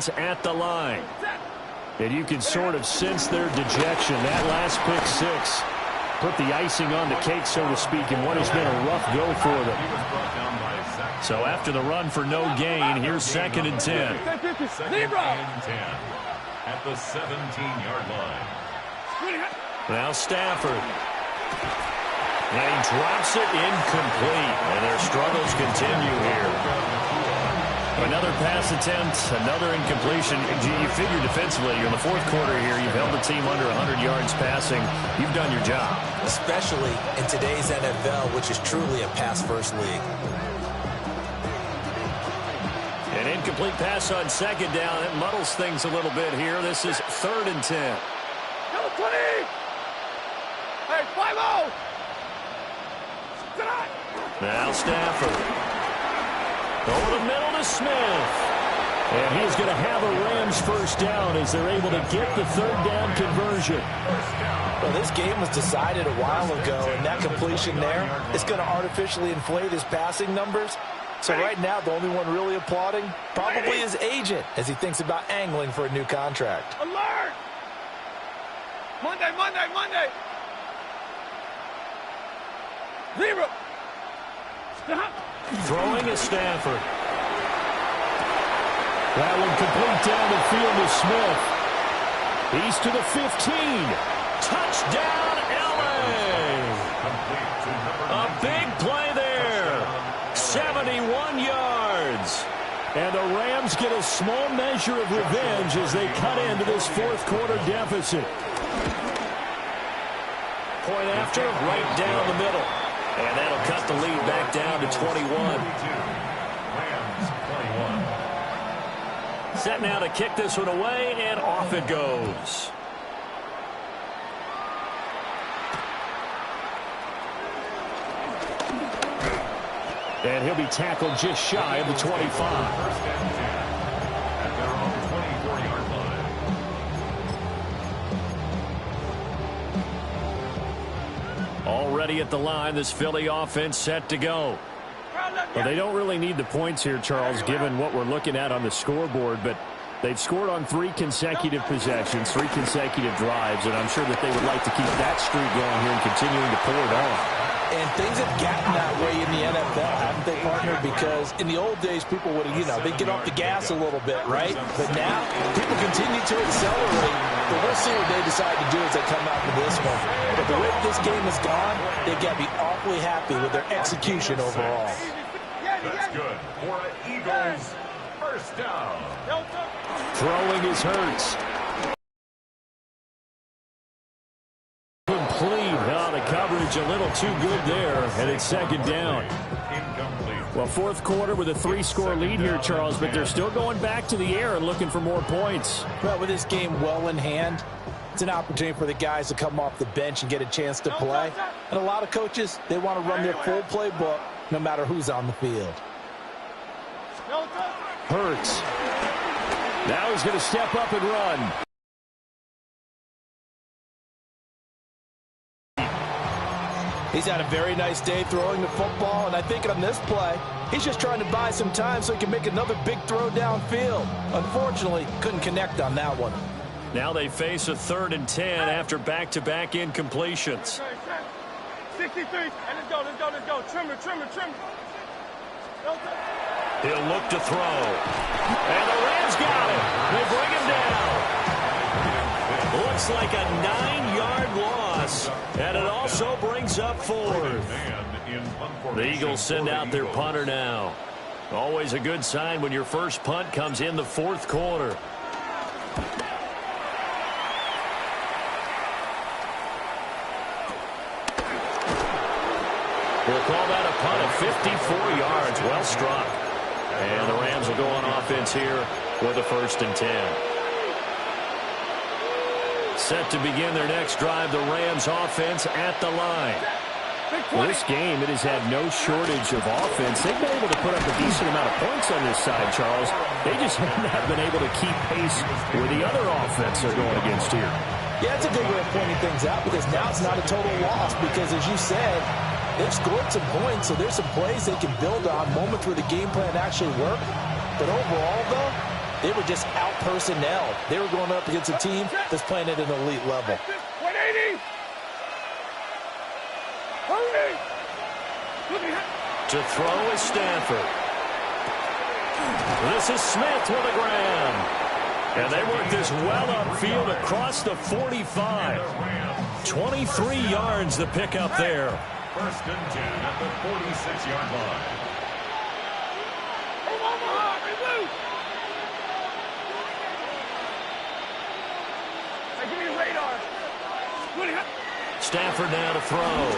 offense at the line. And you can sort of sense their dejection. That last pick six put the icing on the cake, so to speak, in what has been a rough go for them. So after the run for no gain, here's 2nd and 10. Second and 10 at the 17-yard line. Now Stafford. And he drops it incomplete. And their struggles continue here. Another pass attempt, another incompletion. You figure defensively, in the fourth quarter here, you've held the team under 100 yards passing. You've done your job. Especially in today's NFL, which is truly a pass-first league. An incomplete pass on 2nd down. It muddles things a little bit here. This is 3rd and 10. Number 20! Hey, 5-0! Now Stafford. Over the middle to Smith. And he's going to have a Rams first down as they're able to get the 3rd down conversion. Well, this game was decided a while ago, and that completion there is going to artificially inflate his passing numbers. So right now, the only one really applauding probably his agent as he thinks about angling for a new contract. Alert! Monday, Monday, Monday! 0! Stop! Throwing is Stafford. That one complete down the field to Smith. He's to the 15. Touchdown, LA! A big play there. 71 yards. And the Rams get a small measure of revenge as they cut into this fourth quarter deficit. Point after, right down the middle. And that'll cut the lead back down to 21. Rams 21. Set now to kick this one away, and off it goes. And he'll be tackled just shy of the 25. First and 10 at their own 24-yard line. Already at the line, this Philly offense set to go. Well, they don't really need the points here, Charles, given what we're looking at on the scoreboard, but they've scored on 3 consecutive possessions, 3 consecutive drives, and I'm sure that they would like to keep that streak going here and continuing to pour it on. And things have gotten that way in the NFL, haven't they, partner? Because in the old days, people would have, they'd get off the gas a little bit, right? But now, people continue to accelerate. But we'll see what they decide to do as they come out to this one. But the way this game has gone, they've got to be awfully happy with their execution overall. That's good for an Eagles first down. Throwing is Hurts. Complete. Oh, the coverage a little too good there, and it's 2nd down. Well, fourth quarter with a 3-score lead here, Charles, but they're still going back to the air and looking for more points. Well, with this game well in hand, it's an opportunity for the guys to come off the bench and get a chance to play. And a lot of coaches, they want to run their full playbook no matter who's on the field. Hurts. Now he's going to step up and run. He's had a very nice day throwing the football, and I think on this play, he's just trying to buy some time so he can make another big throw downfield. Unfortunately, couldn't connect on that one. Now they face a 3rd and 10 after back-to-back incompletions. 63, and let's go. Trimmer. He'll look to throw. And the Rams got him. They bring him down. Looks like a 9-yard loss. And it also brings up 4th. The Eagles send out their punter now. Always a good sign when your first punt comes in the fourth quarter. We'll call that a punt of 54 yards. Well struck. And the Rams will go on offense here with a 1st and 10. Set to begin their next drive, the Rams offense at the line. Well, this game, it has had no shortage of offense. They've been able to put up a decent amount of points on this side, Charles. They just haven't been able to keep pace with the other offense they're going against here. Yeah, it's a good way of pointing things out because now it's not a total loss because, as you said, they've scored some points, so there's some plays they can build on, moments where the game plan actually worked. But overall, though, They were just out-personnel. They were going up against a team that's playing at an elite level. 180. Hurry. To throw is Stanford. This is Smith with a grab. And they work this well upfield across the 45. 23 yards the pickup there. First and 10 at the 46-yard line. Hey, give me the radar. Stafford now to throw.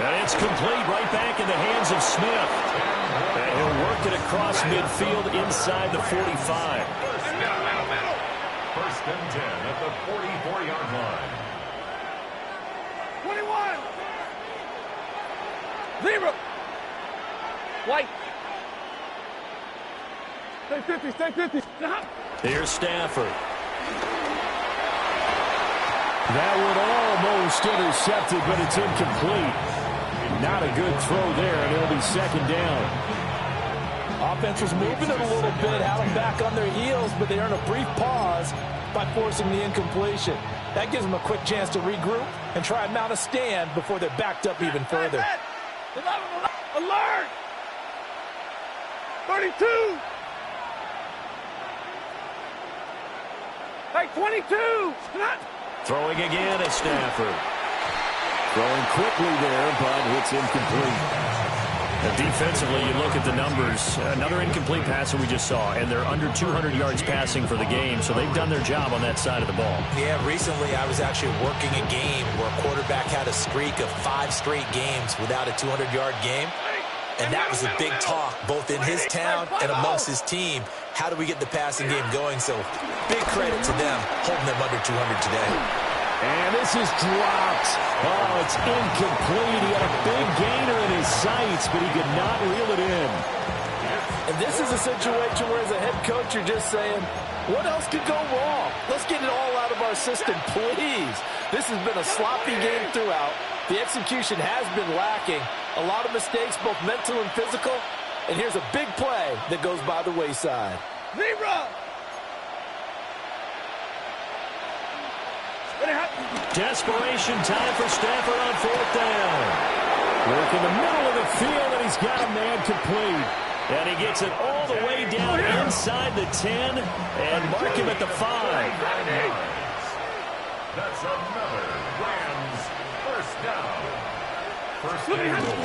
And it's complete right back in the hands of Smith. And he'll work it across midfield inside the 45. First and 10 at the 44-yard line. 21. 0. White. Stay 50, stay 50. Here's Stafford. That one almost intercepted, but it's incomplete. Not a good throw there, and it'll be second down. Offense was moving it a little bit, had them back on their heels, but they earned a brief pause by forcing the incompletion. That gives them a quick chance to regroup and try and mount a stand before they're backed up even further. Alert! 32. Hey, 22. Throwing again is Stafford. Throwing quickly there, but it's incomplete. And defensively, you look at the numbers. Another incomplete pass that we just saw, and they're under 200 yards passing for the game, so they've done their job on that side of the ball. Yeah, recently I was actually working a game where a quarterback had a streak of 5 straight games without a 200-yard game. And that was a big talk, both in his town and amongst his team. How do we get the passing game going? So big credit to them, holding them under 200 today. And this is dropped. Oh, it's incomplete. He had a big gainer in his sights, but he could not reel it in. And this is a situation where, as a head coach, you're just saying, what else could go wrong? Let's get it all out of our system, please. This has been a sloppy game throughout. The execution has been lacking. A lot of mistakes, both mental and physical. And here's a big play that goes by the wayside. 0. Desperation time for Stafford on 4th down. Work in the middle of the field, and he's got a man complete. And he gets it all the way down inside the 10 and mark him at the 5. That's another Rams first down. First and goal.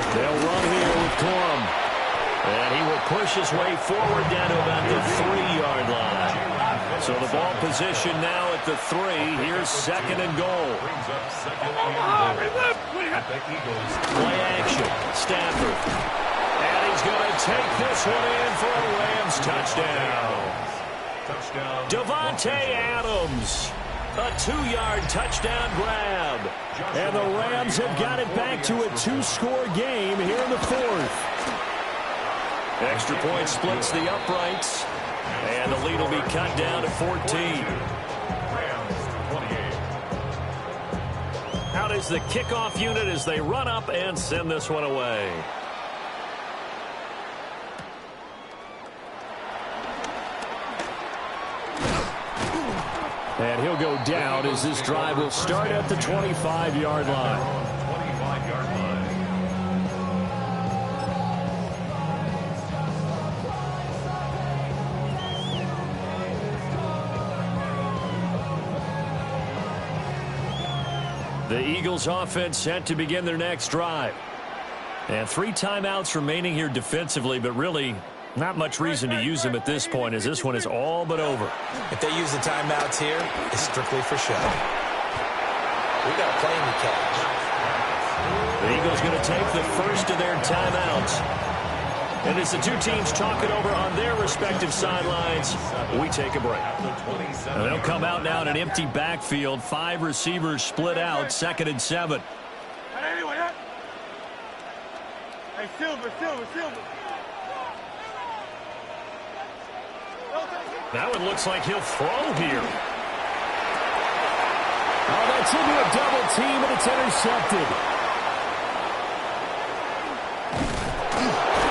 They'll run here with Corum. And he will push his way forward down to about the 3-yard line. So the ball position now at the 3. Here's second and goal. Brings up second and goal at the Eagles. Play action. Stafford. And he's going to take this one in for a Rams touchdown. Touchdown. Davante Adams. A 2-yard touchdown grab. And the Rams have got it back to a 2-score game here in the 4th. Extra point splits the uprights. And the lead will be cut down to 14. Rams 28. Out is the kickoff unit as they run up and send this one away. And he'll go down as this drive will start at the 25-yard line. 25-yard line. The Eagles offense set to begin their next drive. And 3 timeouts remaining here defensively, but really not much reason to use them at this point as this one is all but over. If they use the timeouts here, it's strictly for show. We got a play in the catch. The Eagles going to take the first of their timeouts. And as the two teams talk it over on their respective sidelines, we take a break. And they'll come out now in an empty backfield. 5 receivers split out, 2nd and 7. Hey, Silver. That one looks like he'll throw here. Oh, that's into a double team, and it's intercepted.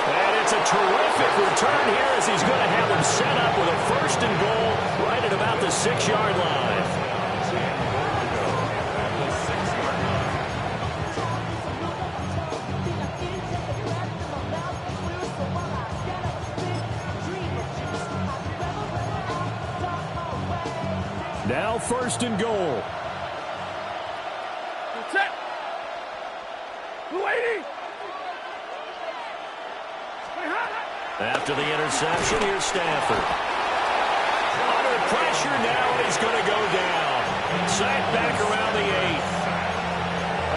And it's a terrific terrific return here as he's going to have them set up with a 1st and goal right at about the 6-yard line. Now 1st and goal. Set. 280. After the interception, here's Stafford. Under pressure now, and he's going to go down. Sacked back around the 8th.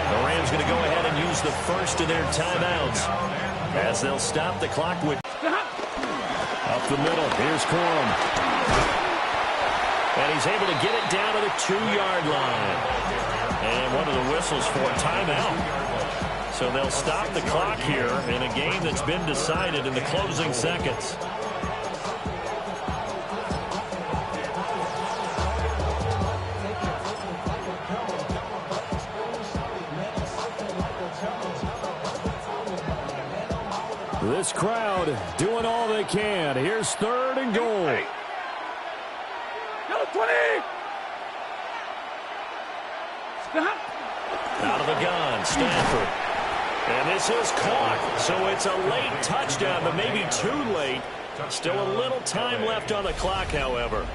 The Rams going to go ahead and use the first of their timeouts as they'll stop the clock with... Up the middle, here's Corum. And he's able to get it down to the 2-yard line. And one of the whistles for a timeout. So they'll stop the clock here in a game that's been decided in the closing seconds. This crowd doing all they can. Here's 3rd and goal. Yellow 20. Out of the gun, Stafford. And this is caught, so it's a late touchdown, but maybe too late. Still a little time left on the clock, however.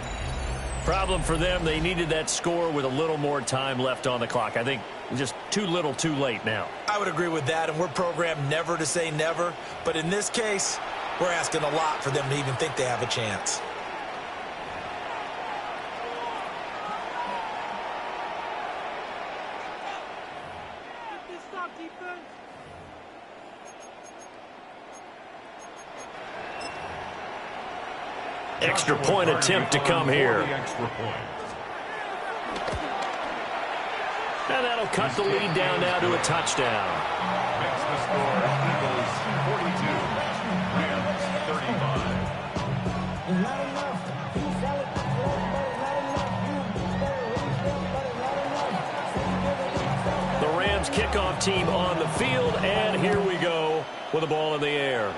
Problem for them, they needed that score with a little more time left on the clock. I think just too little, too late now. I would agree with that, and we're programmed never to say never. But in this case, we're asking a lot for them to even think they have a chance. Extra point attempt to come here. And that'll cut the lead down now to a touchdown. Makes the score Eagles 42, Rams 35. The Rams kickoff team on the field, and here we go with the ball in the air.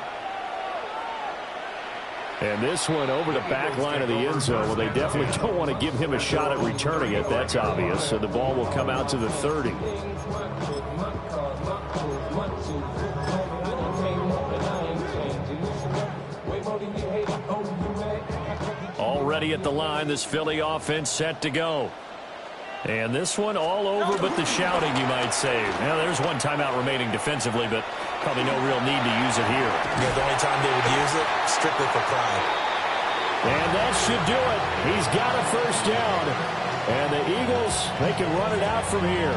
And this one over the back line of the end zone. Well, they definitely don't want to give him a shot at returning it. That's obvious. So the ball will come out to the 30. Already at the line, this Philly offense set to go. And this one all over but the shouting, you might say. Now, there's one timeout remaining defensively, but probably no real need to use it here. Yeah, the only time they would use it, strictly for pride. And that should do it. He's got a 1st down. And the Eagles, they can run it out from here.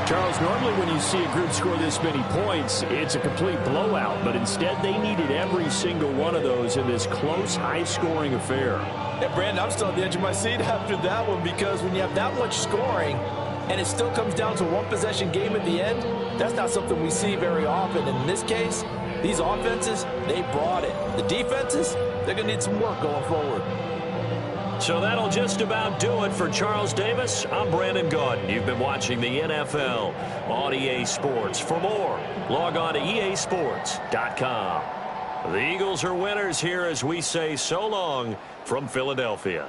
Charles, normally when you see a group score this many points, it's a complete blowout. But instead, they needed every single one of those in this close, high-scoring affair. Yeah, Brandon, I'm still on the edge of my seat after that one because when you have that much scoring and it still comes down to a one-possession game at the end, that's not something we see very often. And in this case, these offenses, they brought it. The defenses, they're going to need some work going forward. So that'll just about do it for Charles Davis. I'm Brandon Gaudin. You've been watching the NFL on EA Sports. For more, log on to easports.com. The Eagles are winners here as we say so long from Philadelphia.